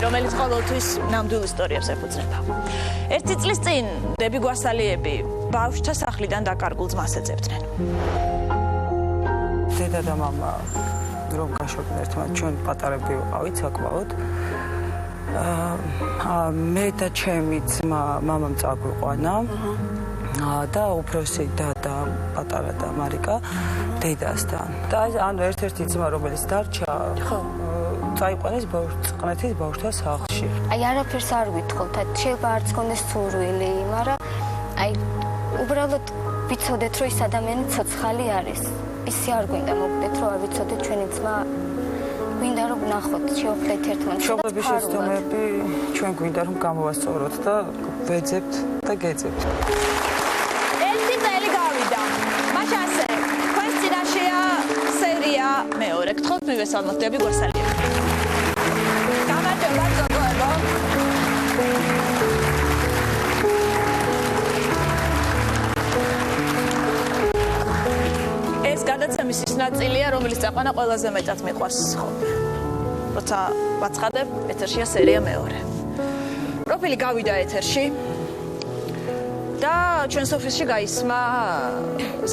რომელიც ყოველთვის ნამდვილ ისტორიებს ეფუძნება. ერთი წლის წინ დები გვასალიები ბავშვთა სახლიდან დაკარგულ ძმას ეძებდნენ. დედა და მამა რომ გაშორდნენ ერთმანეთს, ჩვენ პატარები ვიყავით საკმაოდ. მე და ჩემი ძმა მამამ წაგვიყვანა და უფროსი და პატარა და მარიკა დედასთან. და ანუ ერთ-ერთი ძმა რომელიც დარჩა წაიყვანეს წყნეთის ბავშვთა სახლში. აი არაფერს არ ვითხოვთ, შეიძლება არც გქონდეს სურვილი, მაგრამ აი უბრალოდ ვიცოდეთ რომ ის ადამიანი ცოცხალი არის. ისე არ გვინდა მოგდეთ რომ არ ვიცოდეთ ჩვენი ძმა გვინდა რომ ვნახოთ, შევხვდეთ ერთმანეთს. მშობლების შეცდომები ჩვენ გვინდა რომ გამოვასწოროთ და ვეძებთ და გეძებთ. ერთი წელი გავიდა. მაშინ ასე, თქვენს წინაშეა სერია მეორე. გთხოვთ მივესალმოთ დები გვასალიები. გამარჯობა გოგოებო. ეს გადაცემის ის ნაწილია, რომელიც წაყვანა ყველაზე მეტად მიყვარს ხოლმე. როცა ვაცხადებ, ეთერშია სერია მეორე. პროფილი გავიდა ეთერში და ჩვენს ოფისში გაისმა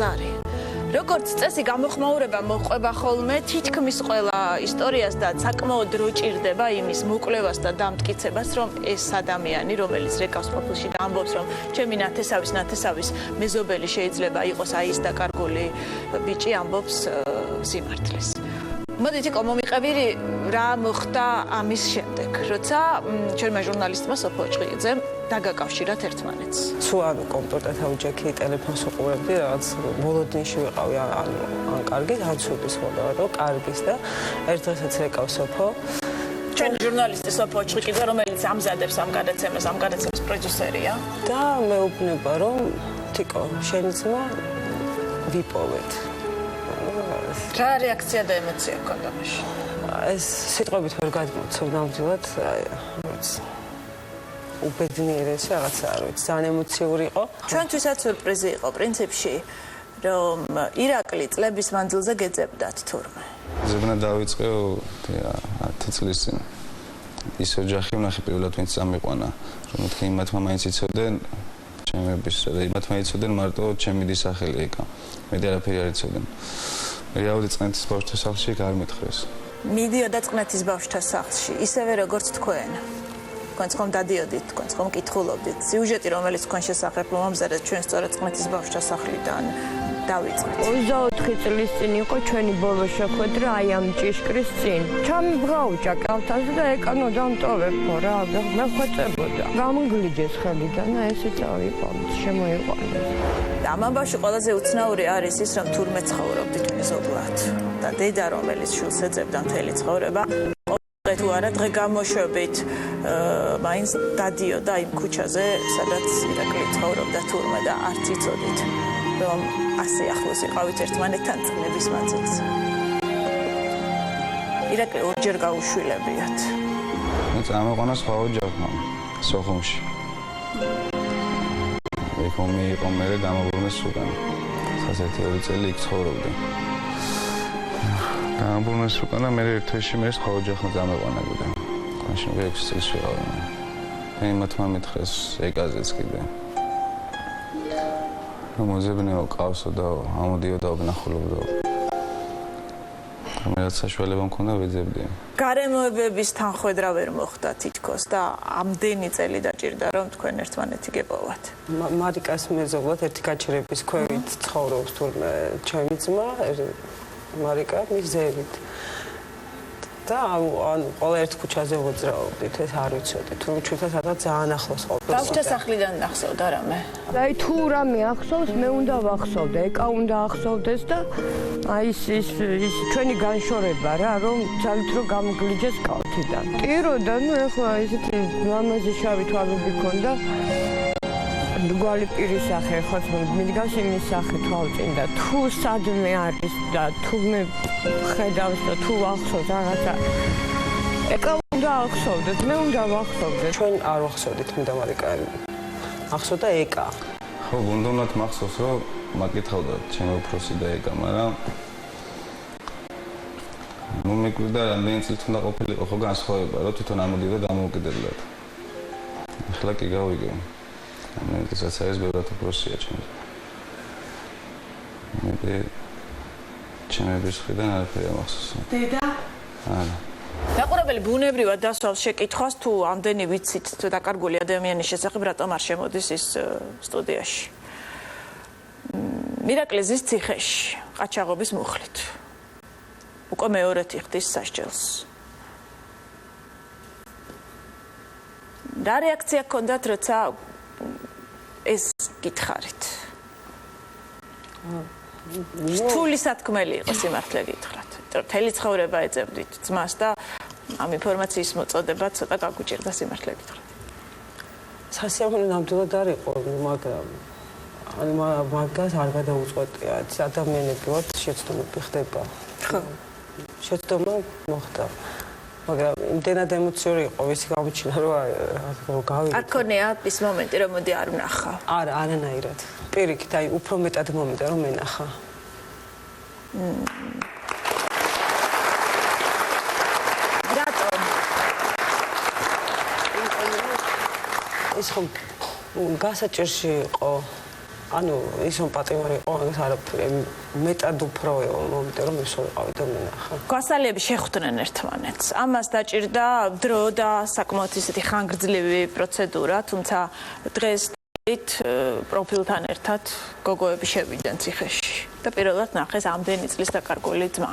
ზარი. როგორც წესი გამოხმაურება მოყვება ხოლმე თითქმის ყველა ისტორიას და საკმაოდ დრო ჭირდება იმის მოკვლევას და დამტკიცებას, რომ ეს ადამიანი, რომელიც რეკავს ყოფილში და ამბობს, რომ ჩემი ნათესავის მეზობელი შეიძლება იყოს აი ეს დაკარგული ბიჭი, ამბობს სიმართლეს. მოდით იქ მომიყევი რა მოხდა ამის შემდეგ, როცა ჩვენმა ჟურნალისტმა სოფო ჭყიძემ დაგაკავშირათ ერთმანეთს. თუ ანუ კომპიუტერთან თავჯექი ტელეფონს უყურებდი, რაღაც მოლოდინში ვიყავი ან კარგი, ან ცუდის ხოლმე, რომ კარგის და ერთ დღესაც რეკავს სოფო. ჩვენ ჟურნალისტი სოფო ჭყიძე, რომელიც ამზადებს ამ გადაცემის პროდიუსერია და მეუბნება, რომ თიკო, შენი ძმა ვიპოვეთ. რა რეაქცია და ემოცია ჰქონდა მაშინ? ეს სიტყვებით ვერ გადმოცემ ნამდვილად, უბედნიერესი რაღაცა არ ვიცი, ძალიან ემოციური იყო. ჩვენთვისაც სიურპრიზი იყო პრინციპში, რომ ირაკლი წლების მანძილზე გეძებდათ თურმე. ზებნა დავიწყე 10 წლის წინ. ის ოჯახი ვნახე პირველად ვინც წამიყვანა, რომ მეთქი იმათმა მაინც იცოდნენ ჩემების და იმათმა იცოდნენ მარტო ჩემი დისახელი ეკა. მედი არაფერი არ იცოდნენ. მე ავდი წყნეთის ბავშვთა სახლში არ მეთხრეს. მიდიოდა წყნეთის ბავშვთა სახლში, ისევე როგორც თქვენ. თქვენ ხომ დადიოდით, თქვენ ხომ კითხულობდით. სიუჟეტი, რომელიც თქვენ შესახებ მომამზადეთ, ჩვენ სწორედ წყნეთის ბავშვთა სახლიდან დავიწყეთ. 24 წლის წინ იყო ჩვენი ბოლო შეხვედრა აი ამ ჭიშკრის წინ. ჩამბღაუჭა კალთაზე და ეკანო დამტოვებო რა, მე ხვეწებოდა. გამგლიჯეს ხელიდან და ესე წავიყვანეთ, შემოიყვანეს. ამ ამბავში ყველაზე უცნაური არის ის, რომ თურმე ცხოვრობდით მეზობლად და დედა, რომელიც შვილს ეძებდა მთელი ცხოვრება, თუ არა დღე გამოშვებით მაინც დადიოდა იმ ქუჩაზე, სადაც ირაკლი ცხოვრობდა თურმე და არც იცოდით, რომ ასე ახლოს იყავით ერთმანეთთან წლების მანძილზე. ირაკლი ორჯერ გაუშვილებიათ. მე წამოყვანა სხვა ოჯახმა სოხუმში. ეკომი იყო მე დამაბრუნეს უკან. სასეთი 2 წელი იქ ცხოვრობდი. დამაბრუნეს უკან და მე ერთ თვეში მე სხვა ოჯახმა წამოყვანებოდა. მაშინ 6 წელს ვიყავი. მე მათმა მითხრეს ეკაზეც კიდე. მოზებნეო ყავსო და ამოდიოდა ვნახულობდა. ამერაც საშუალება მქონდა ვეძებდი. გარემოებების თანხვედრა ვერ მოხდა თითქოს და ამდენი წელი დაჭირდა რომ თქვენ ერთმანეთი გეპოვათ. მარიკას მეზობლად ერთი გაჩერების ქვევით ცხოვრობს თურმე ჩემი ძმა მარიკა მის ზევით. და ანუ ყველა ერთ ქუჩაზე ვოძრაობდით, ეს არ ვიცოდი, თუ ჩვენთან სადღაც ძალიან ახლოს ყოფილიყო. ბავშვთა სახლიდან ახსოვდა რამე? აი თუ რამე ახსოვს, მე უნდა ვახსოვდე, ეკა უნდა ახსოვდეს და აი ის ჩვენი განშორება რა, რომ ძალით რომ გამგლიჯეს კალთიდან. ტიროდა, ნუ ეხლა ისეთი ლამაზი შავი თვალები ქონდა. გვალი პირის სახე ხო მიდგას იმის სახე თვალწინ და თუ სადმე არის და თუ მე ხედავს და თუ ახსოვს რაღაცა ეკა უნდა ახსოვდეთ, მე უნდა ვახსოვდეთ. ჩვენ არ ვახსოვდით მინდა მარიკა. ახსოვდა ეკა. ხო, გუნდონად მახსოვს რომ მაკითხავდა ჩემი უფროსი და ეკა, მაგრამ ნუ მეკვირდა რამდენი წლით უნდა ყოფილიყო ხო განსხვავება, რომ თვითონ ამოდიოდა დამოუკიდებლად. ახლა კი გავიგე. ამერიკასაც არის ბევრად უპროსია ჩემს. მე ჩემების ხედან არაფერი ამახსოვს. დედა? არა. დაყურებელი ბუნებრივად დასვავს შეკითხვას თუ ამდენი ვიცით თუ დაკარგული ადამიანის შესახებ რატომ არ შემოდის ის სტუდიაში. მირაკლიზის ციხეში, ყაჩაღობის მუხლით. უკვე მეორეთი ხდის სასჯელს. რა რეაქცია გქონდათ, როცა ეს გითხარით? რთული სათქმელი იყო სიმართლე გითხრათ. მთელი ცხოვრება ეძებდით ძმას და ამ ინფორმაციის მოწოდება ცოტა გაგუჭირდა სიმართლე გითხრათ. სასიამოვნო ნამდვილად არ იყო, მაგრამ მაგას არ გადაუწყვეტია. ადამიანები ვართ, შეცდომები ხდება. ხო. შეცდომა მოხდა. მაგრამ იმდენად ემოციური იყო, ვისი გამოჩინა, რომ გავიგე. არ ქონია ის მომენტი, რომ მოდი არ ვნახავ. არა, არანაირად. პირიქით, აი უფრო მეტად მომიდა, რომ მენახა. რატომ? ის ხომ გასაჭირში იყო. ანუ ის რომ პატიმარი იყო, ეს არაფერი მეტად უფრო მომიდა, რომ ის ვიყავი და მენახა. გვასალები შეხვდნენ ერთმანეთს. ამას დაჭირდა დრო და საკმაოდ ისეთი ხანგრძლივი პროცედურა, თუმცა დღეს პროფილთან ერთად გოგოები შევიდნენ ციხეში და პირველად ნახეს ამდენი წლის დაკარგული ძმა.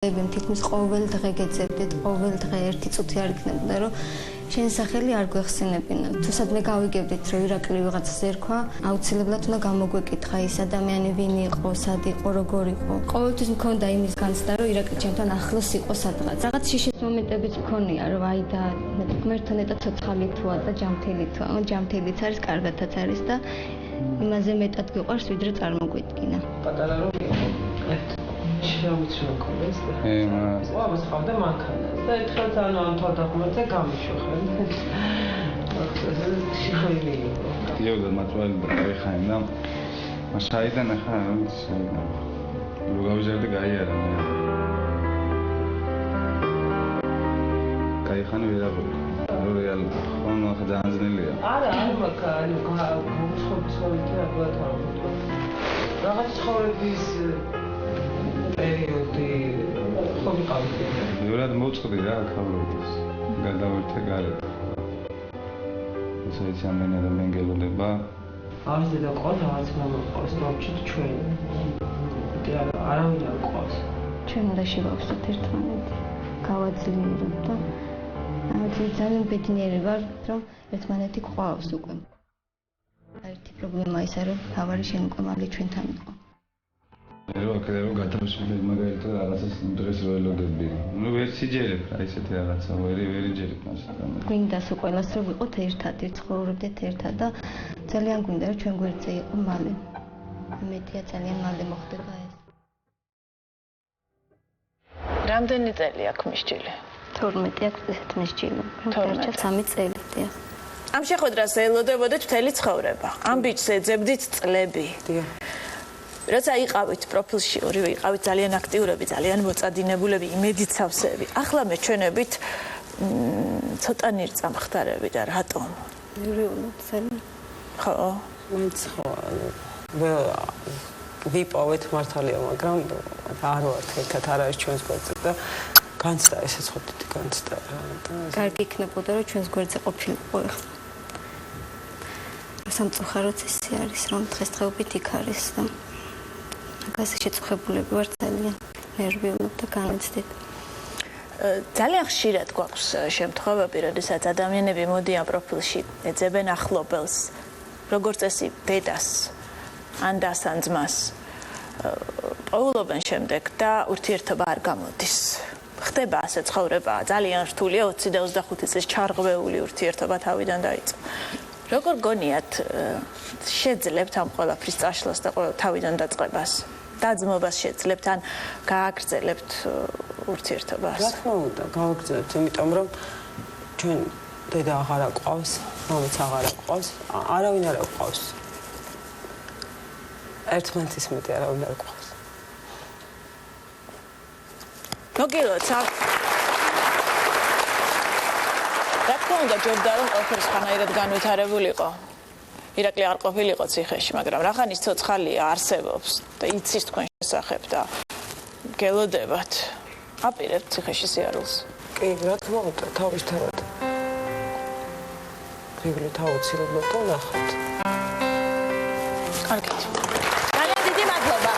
თითქმის ყოველ დღე გეძებდით, ყოველ დღე ერთი წუთი არ იქნებოდა, რომ შენ სახელი არ გვეხსენებინა. თუ სადმე გავიგებდით, რომ ირაკლი ვიღაცას ერქვა, აუცილებლად უნდა გამოგვეკითხა ის ადამიანი ვინ იყო, სად იყო, როგორ იყო. ყოველთვის მქონდა იმის განცდა, რომ ირაკლი ჩემთან ახლოს იყო სადღაც. რაღაც შიშის მომენტებიც მქონია, რომ აი და ღმერთთან მეტად ცოცხალი თუა და ჯანმრთელი თუა. ჯანმრთელიც არის, კარგადაც არის და იმაზე მეტად გვიყვარს, ვიდრე წარმოგვიდგინა. პატარა რომ იყო. შევიცვი მქონდეს და ამას ხავდა მანქანას და ერთხელ ანუ ამ თავდაღმერთზე გამიშვიხარ. შეხოილი იყო. იოდა მაწვალი და ხაი და მასაიდან ახლა რა ვიცი რო გავიზარდე გაიარა მე. გაიხანი ვერაღო. რეალი ხომ ახლა ძალიან ძნელია. არა, ანუ გამოცხობისორი ალბათ არ ვიტყვი. რაღაც ცხოვრების პერიოდი ხო ვიყავით. ბევრად მოწყდი რა ქავლობის. გადავერთე გარეთ. ისე ამდენი ადამიანი გელოდება. არის და ყავს რაღაც მომყავს ბავშვით ჩვენ. არავინ არ ყავს. ჩვენ უნდა შევავსოთ ერთმანეთს. გავაძლიეროთ და ძალიან ბედნიერი ვარ, რომ ერთმანეთი გვყავს უკვე. ერთი პრობლემა ისაა, რომ თავარი შენ უკვე მალე ჩვენთან იყო. რო აკეთებ გათავისუფლებ მაგალითად რაღაცას დღეს რო ელოდები. ნუ ვერ სიჯერებ რა ისეთი რაღაცა, ვერ იჯერებ მასთან. გვინდას ყველას რომ ვიყოთ ერთად, ცხოვრობდეთ ერთად და ძალიან გვინდა რომ ჩვენ გვერდზე იყო მალე. მეთია ძალიან მალე მოხდება ეს. რამდენი წელი აქვს მისჯილი? 12 აქვს ესეთ მისჯილი. 3 წელი. დიახ. ამ შეხვედრას ელოდებოდეთ მთელი ცხოვრება. ამ ბიჭს ეძებდით წლები. დიახ. როცა იყავით პროფილში ორივე იყავით ძალიან აქტიურები, ძალიან მოწადინებულები, იმედიცავსები. ახლა მეჩვენებით ცოტა ნირწა მხდარები და რატომ? რეალურად ძალიან. ხო. მაინც ხო ვიპოვეთ მართალია, მაგრამ არ ვართ ერთად, არ არის ჩვენს გვერდზე და განცდა ესეც ხო დიდი განცდა რა. კარგი იქნებოდა რომ ჩვენს გვერდზე ყოფილიყო ახლა. სამწუხაროდ ისე არის რომ დღესდღეობით იქ არის და მაგაზე შეწუხებულები ვარ ძალიან ნერვიულად და განიცდით. ძალიან ხშირად გვაქვს შემთხვევები, როდესაც ადამიანები მოდიან პროფილში, ეძებენ ახლობელს, როგორც წესი დედას, ან დას ან ძმას. პოულობენ შემდეგ და ურთიერთობა არ გამოდის. ხდება ასე ცხოვრება, ძალიან რთულია 20 და 25 წლის ჩარღვეული ურთიერთობა თავიდან დაიწყო. როგორ გონიათ შეძლებთ ამ ყველაფრის წაშლას და თავიდან დაწყებას? დაძმობას შეძლებთ ან გააგრძელებთ ურთიერთობას? რა თქმა უნდა, გავაგრძელებთ, იმიტომ რომ ჩვენ დედა აღარ აყავს, მამაც აღარ აყავს, არავინ არ აყავს. ერთმანეთის მეტი არავინ არ აყავს. მოგილოცა. რა თქმა უნდა, ჯობდა რომ ყველაფერი სხვანაირად განვითარებულიყო. ირაკლი არ ყოფილიყო ციხეში, მაგრამ რახანის ცოცხალია არსებობს და იცის თქვენ შესახებ და გელოდებათ. აპირებთ ციხეში სიარულს. კი, რა თქმა უნდა, თავისთავად. გრიგოლი თავოცილებლად და ნახავთ. კარგით. ძალიან დიდი მადლობა.